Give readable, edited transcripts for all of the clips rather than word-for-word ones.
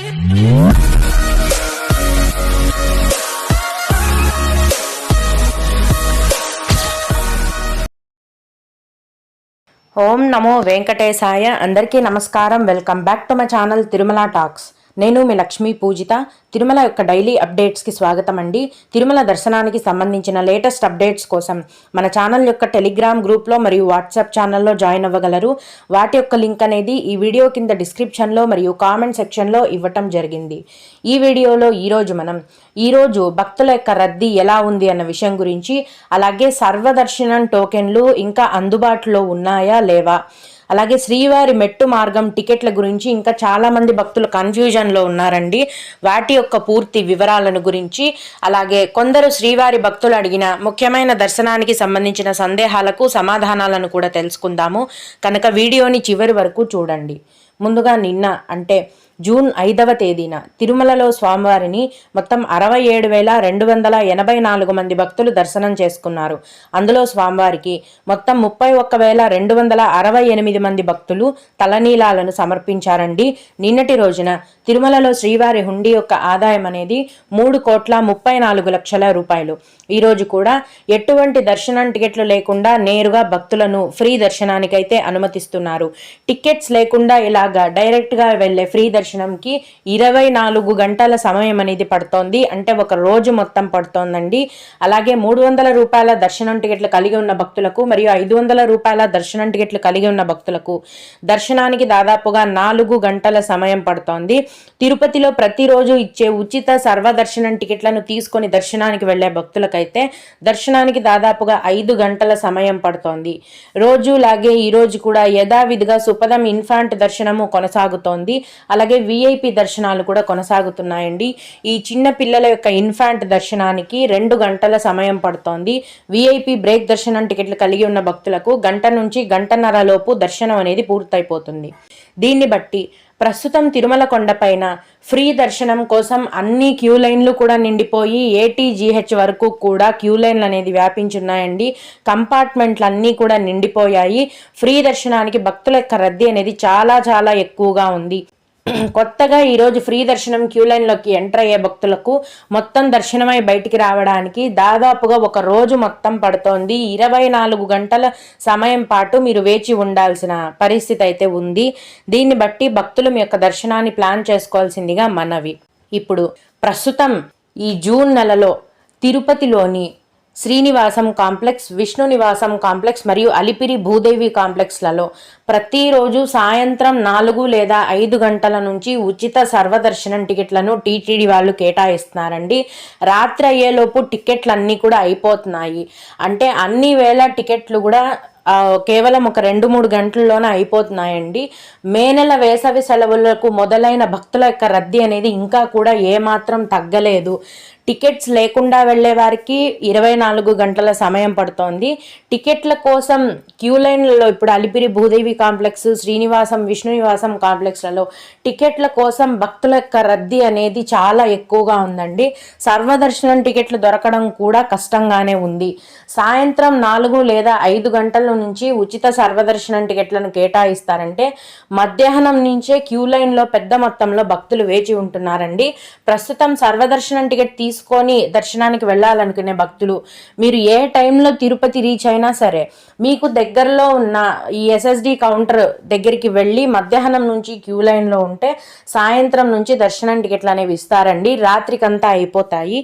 ఓం నమో వెంకటేశాయ. అందరికీ నమస్కారం. Welcome back to my channel Tirumala talks. నేను మీ లక్ష్మీ పూజిత. తిరుమల యొక్క డైలీ అప్డేట్స్కి స్వాగతం అండి. తిరుమల దర్శనానికి సంబంధించిన లేటెస్ట్ అప్డేట్స్ కోసం మన ఛానల్ యొక్క టెలిగ్రామ్ గ్రూప్లో మరియు వాట్సాప్ ఛానల్లో జాయిన్ అవ్వగలరు. వాటి యొక్క లింక్ అనేది ఈ వీడియో కింద డిస్క్రిప్షన్లో మరియు కామెంట్ సెక్షన్లో ఇవ్వటం జరిగింది. ఈ వీడియోలో ఈరోజు భక్తుల యొక్క రద్దీ ఎలా ఉంది అన్న విషయం గురించి, అలాగే సర్వదర్శనం టోకెన్లు ఇంకా అందుబాటులో ఉన్నాయా లేవా, అలాగే శ్రీవారి మెట్టు మార్గం టికెట్ల గురించి ఇంకా చాలామంది భక్తులు కన్ఫ్యూజన్లో ఉన్నారండి. వాటి యొక్క పూర్తి వివరాలను గురించి, అలాగే కొందరు శ్రీవారి భక్తులు అడిగిన ముఖ్యమైన దర్శనానికి సంబంధించిన సందేహాలకు సమాధానాలను కూడా తెలుసుకుందాము. కనుక వీడియోని చివరి వరకు చూడండి. ముందుగా నిన్న అంటే జూన్ 5వ తేదీన తిరుమలలో స్వామివారిని మొత్తం 67,284 మంది భక్తులు దర్శనం చేసుకున్నారు. అందులో స్వామివారికి మొత్తం 31,268 మంది భక్తులు తలనీలాలను సమర్పించారండి. నిన్నటి రోజున తిరుమలలో శ్రీవారి హుండీ యొక్క ఆదాయం అనేది 3,34,00,000 రూపాయలు. ఈరోజు కూడా ఎటువంటి దర్శనం టికెట్లు లేకుండా నేరుగా భక్తులను ఫ్రీ దర్శనానికైతే అనుమతిస్తున్నారు. టికెట్స్ లేకుండా ఇలాగా డైరెక్ట్గా వెళ్ళే ఫ్రీ దర్శనంకి 24 గంటల సమయం అనేది పడుతోంది. అంటే ఒక రోజు మొత్తం పడుతోందండి. అలాగే 300 రూపాయల దర్శనం టికెట్లు కలిగి ఉన్న భక్తులకు మరియు 500 రూపాయల దర్శనం టికెట్లు కలిగి ఉన్న భక్తులకు దర్శనానికి దాదాపుగా 4 గంటల సమయం పడుతోంది. తిరుపతిలో ప్రతిరోజు ఇచ్చే ఉచిత సర్వదర్శనం టికెట్లను తీసుకొని దర్శనానికి వెళ్లే భక్తులకైతే దర్శనానికి దాదాపుగా 5 గంటల సమయం పడుతోంది. రోజులాగే ఈ రోజు కూడా యథావిధిగా సుపదం ఇన్ఫాంట్ దర్శనము కొనసాగుతోంది. అలాగే విఐపి దర్శనాలు కూడా కొనసాగుతున్నాయండి. ఈ చిన్న పిల్లల యొక్క ఇన్ఫాంట్ దర్శనానికి 2 గంటల సమయం పడుతోంది. విఐపి బ్రేక్ దర్శనం టికెట్లు కలిగి ఉన్న భక్తులకు గంట నుంచి గంటన్నర లోపు దర్శనం అనేది పూర్తయిపోతుంది. దీన్ని బట్టి ప్రస్తుతం తిరుమల కొండపైన ఫ్రీ దర్శనం కోసం అన్ని క్యూ లైన్లు కూడా నిండిపోయి ATGH వరకు కూడా క్యూ లైన్లు అనేది వ్యాపించున్నాయండి. కంపార్ట్మెంట్లు అన్నీ కూడా నిండిపోయాయి. ఫ్రీ దర్శనానికి భక్తుల యొక్క రద్దీ అనేది చాలా చాలా ఎక్కువగా ఉంది. కొత్తగా ఈరోజు ఫ్రీ దర్శనం క్యూ లైన్లోకి ఎంటర్ అయ్యే భక్తులకు మొత్తం దర్శనమై బయటికి రావడానికి దాదాపుగా ఒక రోజు మొత్తం పడుతోంది. 24 గంటల సమయం పాటు మీరు వేచి ఉండాల్సిన పరిస్థితి అయితే ఉంది. దీన్ని బట్టి భక్తులు మీ యొక్క దర్శనాన్ని ప్లాన్ చేసుకోవాల్సిందిగా మనవి. ఇప్పుడు ప్రస్తుతం ఈ జూన్ నెలలో తిరుపతిలోని శ్రీనివాసం కాంప్లెక్స్, విష్ణు నివాసం కాంప్లెక్స్ మరియు అలిపిరి భూదేవి కాంప్లెక్స్లలో ప్రతిరోజు సాయంత్రం 4 లేదా 5 గంటల నుంచి ఉచిత సర్వదర్శనం టికెట్లను టీటీడీ వాళ్ళు కేటాయిస్తున్నారండి. రాత్రి అయ్యేలోపు టికెట్లు అన్నీ కూడా అయిపోతున్నాయి. అంటే అన్ని వేళ టికెట్లు కూడా కేవలం ఒక 2-3 గంటల్లోనే అయిపోతున్నాయండి. మే నెల వేసవి సెలవులకు మొదలైన భక్తుల యొక్క రద్దీ అనేది ఇంకా కూడా ఏమాత్రం తగ్గలేదు. టికెట్స్ లేకుండా వెళ్లే వారికి 24 గంటల సమయం పడుతోంది. టికెట్ల కోసం క్యూ లైన్లలో ఇప్పుడు అలిపిరి భూదేవి కాంప్లెక్స్, శ్రీనివాసం, విష్ణు నివాసం కాంప్లెక్స్లలో టికెట్ల కోసం భక్తుల యొక్క రద్దీ అనేది చాలా ఎక్కువగా ఉందండి. సర్వదర్శనం టికెట్లు దొరకడం కూడా కష్టంగానే ఉంది. సాయంత్రం 4 లేదా 5 గంటల నుంచి ఉచిత సర్వదర్శనం టికెట్లను కేటాయిస్తారంటే మధ్యాహ్నం నుంచే క్యూ లైన్లో పెద్ద మొత్తంలో భక్తులు వేచి ఉంటున్నారండి. ప్రస్తుతం సర్వదర్శనం టికెట్ తీసుకొని దర్శనానికి వెళ్ళాలనుకునే భక్తులు మీరు ఏ టైంలో తిరుపతి రీచ్ అయినా సరే మీకు దగ్గరలో ఉన్న ఈ SSD కౌంటర్ దగ్గరికి వెళ్ళి మధ్యాహ్నం నుంచి క్యూ లైన్లో ఉంటే సాయంత్రం నుంచి దర్శనం టికెట్లు అనేవి ఇస్తారండి. రాత్రికంతా అయిపోతాయి.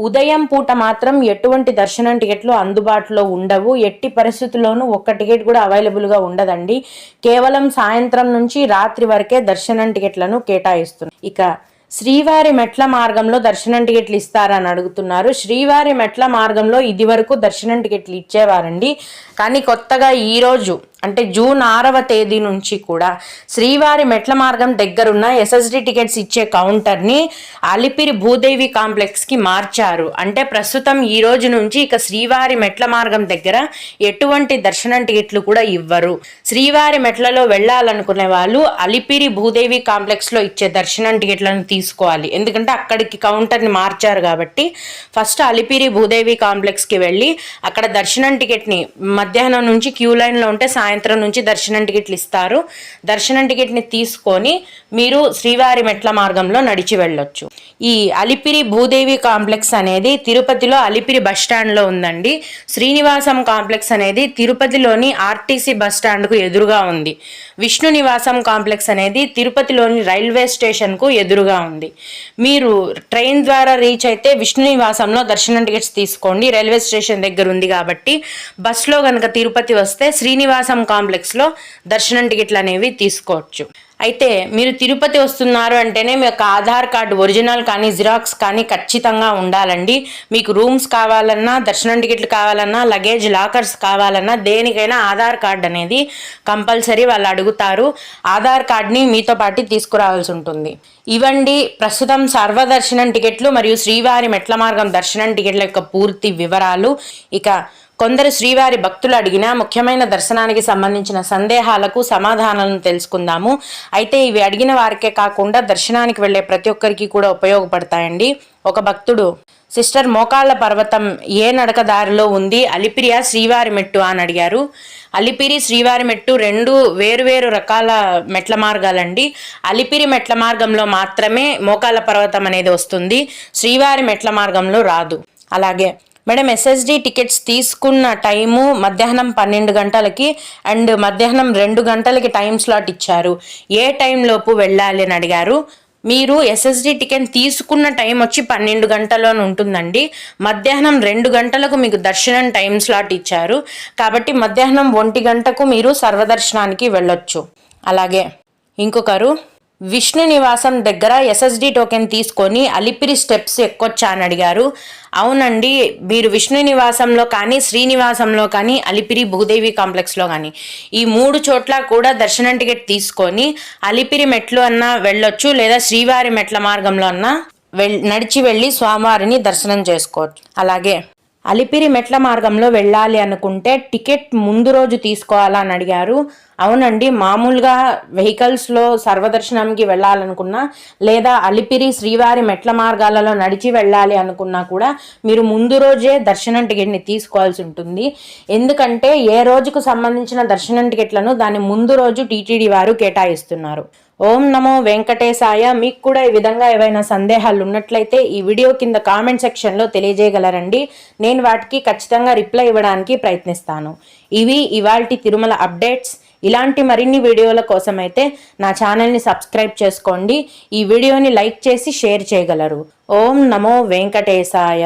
ఉదయం పూట మాత్రం ఎటువంటి దర్శనం టికెట్లు అందుబాటులో ఉండవు. ఎట్టి పరిస్థితుల్లోనూ ఒక్క టికెట్ కూడా అవైలబుల్గా ఉండదండి. కేవలం సాయంత్రం నుంచి రాత్రి వరకే దర్శనం టికెట్లను కేటాయిస్తున్నారు. ఇక శ్రీవారి మెట్ల మార్గంలో దర్శనం టికెట్లు ఇస్తారని అడుగుతున్నారు. శ్రీవారి మెట్ల మార్గంలో ఇది వరకు దర్శనం టికెట్లు ఇచ్చేవారండి. కానీ కొత్తగా ఈరోజు అంటే జూన్ 6వ తేదీ నుంచి కూడా శ్రీవారి మెట్ల మార్గం దగ్గరున్న SSD టికెట్స్ ఇచ్చే కౌంటర్ని అలిపిరి భూదేవి కాంప్లెక్స్కి మార్చారు. అంటే ప్రస్తుతం ఈ రోజు నుంచి ఇక శ్రీవారి మెట్ల మార్గం దగ్గర ఎటువంటి దర్శనం టికెట్లు కూడా ఇవ్వరు. శ్రీవారి మెట్లలో వెళ్ళాలనుకునే వాళ్ళు అలిపిరి భూదేవి కాంప్లెక్స్లో ఇచ్చే దర్శనం టికెట్లను తీసుకోవాలి. ఎందుకంటే అక్కడికి కౌంటర్ని మార్చారు కాబట్టి ఫస్ట్ అలిపిరి భూదేవి కాంప్లెక్స్కి వెళ్ళి అక్కడ దర్శనం టికెట్ని మధ్యాహ్నం నుంచి క్యూ లైన్లో ఉంటే సాయంత్రం సాయంత్రం నుంచి దర్శనం టికెట్లు ఇస్తారు. దర్శనం టికెట్ని తీసుకొని మీరు శ్రీవారి మెట్ల మార్గంలో నడిచి వెళ్ళొచ్చు. ఈ అలిపిరి భూదేవి కాంప్లెక్స్ అనేది తిరుపతిలో అలిపిరి బస్ స్టాండ్లో ఉందండి. శ్రీనివాసం కాంప్లెక్స్ అనేది తిరుపతిలోని ఆర్టీసీ బస్ స్టాండ్కు ఎదురుగా ఉంది. విష్ణు నివాసం కాంప్లెక్స్ అనేది తిరుపతిలోని రైల్వే స్టేషన్కు ఎదురుగా ఉంది. మీరు ట్రైన్ ద్వారా రీచ్ అయితే విష్ణు నివాసంలో దర్శనం టికెట్స్ తీసుకోండి, రైల్వే స్టేషన్ దగ్గర ఉంది కాబట్టి. బస్లో కనుక తిరుపతి వస్తే శ్రీనివాసం కాంప్లెక్స్లో దర్శనం టికెట్లు అనేవి తీసుకోవచ్చు. అయితే మీరు తిరుపతి వస్తున్నారు అంటేనే మీ యొక్క ఆధార్ కార్డు ఒరిజినల్ కానీ జిరాక్స్ కానీ ఖచ్చితంగా ఉండాలండి. మీకు రూమ్స్ కావాలన్నా, దర్శనం టికెట్లు కావాలన్నా, లగేజ్ లాకర్స్ కావాలన్నా దేనికైనా ఆధార్ కార్డు అనేది కంపల్సరీ వాళ్ళు అడుగుతారు. ఆధార్ కార్డ్ని మీతో పాటు తీసుకురావాల్సి ఉంటుంది. ఇవండి ప్రస్తుతం సర్వదర్శనం టికెట్లు మరియు శ్రీవారి మెట్ల మార్గం దర్శనం టికెట్ల యొక్క పూర్తి వివరాలు. ఇక కొందరు శ్రీవారి భక్తులు అడిగిన ముఖ్యమైన దర్శనానికి సంబంధించిన సందేహాలకు సమాధానాలను తెలుసుకుందాము. అయితే ఇవి అడిగిన వారికే కాకుండా దర్శనానికి వెళ్ళే ప్రతి ఒక్కరికి కూడా ఉపయోగపడతాయండి. ఒక భక్తుడు, సిస్టర్ మోకాళ్ళ పర్వతం ఏ నడక దారిలో ఉంది, అలిపిరియా శ్రీవారి మెట్టు అని అడిగారు. అలిపిరి శ్రీవారి మెట్టు రెండు వేరువేరు రకాల మెట్ల మార్గాలండి. అలిపిరి మెట్ల మార్గంలో మాత్రమే మోకాళ్ళ పర్వతం అనేది వస్తుంది, శ్రీవారి మెట్ల మార్గంలో రాదు. అలాగే మేడం ఎస్ఎస్డి టికెట్స్ తీసుకున్న టైము మధ్యాహ్నం 12 గంటలకి అండ్ మధ్యాహ్నం 2 గంటలకి టైం స్లాట్ ఇచ్చారు. ఏ టైంలోపు వెళ్ళాలి అని అడిగారు. మీరు ఎస్ఎస్డి టికెట్ తీసుకున్న టైం వచ్చి 12 గంటల్లోనే ఉంటుందండి. మధ్యాహ్నం 2 గంటలకు మీకు దర్శనం టైం స్లాట్ ఇచ్చారు కాబట్టి మధ్యాహ్నం 1 గంటకు మీరు సర్వదర్శనానికి వెళ్ళొచ్చు. అలాగే ఇంకొకరు, విష్ణు నివాసం దగ్గర ఎస్ఎస్డి టోకెన్ తీసుకొని అలిపిరి స్టెప్స్ ఎక్కొచ్చా అని అడిగారు. అవునండి, మీరు విష్ణు నివాసంలో కానీ శ్రీనివాసంలో కానీ అలిపిరి భూదేవి కాంప్లెక్స్లో కానీ ఈ 3 చోట్ల కూడా దర్శనం టికెట్ తీసుకొని అలిపిరి మెట్లు అన్నా వెళ్ళొచ్చు, లేదా శ్రీవారి మెట్ల మార్గంలో అన్నా నడిచి వెళ్ళి స్వామివారిని దర్శనం చేసుకోవచ్చు. అలాగే అలిపిరి మెట్ల మార్గంలో వెళ్ళాలి అనుకుంటే టికెట్ ముందు రోజు తీసుకోవాలా అని అడిగారు. అవునండి, మామూలుగా వెహికల్స్లో సర్వదర్శనంకి వెళ్ళాలనుకున్నా లేదా అలిపిరి శ్రీవారి మెట్ల మార్గాలలో నడిచి వెళ్ళాలి అనుకున్నా కూడా మీరు ముందు రోజే దర్శనం టికెట్ని తీసుకోవాల్సి ఉంటుంది. ఎందుకంటే ఏ రోజుకు సంబంధించిన దర్శనం టికెట్లను దాని ముందు రోజు టీటీడీ వారు కేటాయిస్తున్నారు. ఓం నమో వెంకటేశాయ. మీకు కూడా ఈ విధంగా ఏవైనా సందేహాలు ఉన్నట్లయితే ఈ వీడియో కింద కామెంట్ సెక్షన్లో తెలియజేయగలరండి. నేను వాటికి ఖచ్చితంగా రిప్లై ఇవ్వడానికి ప్రయత్నిస్తాను. ఇవి ఇవాల్టి తిరుమల అప్డేట్స్. ఇలాంటి మరిన్ని వీడియోల కోసం అయితే నా ఛానల్ని సబ్స్క్రైబ్ చేసుకోండి. ఈ వీడియోని లైక్ చేసి షేర్ చేయగలరు. ఓం నమో వెంకటేశాయ.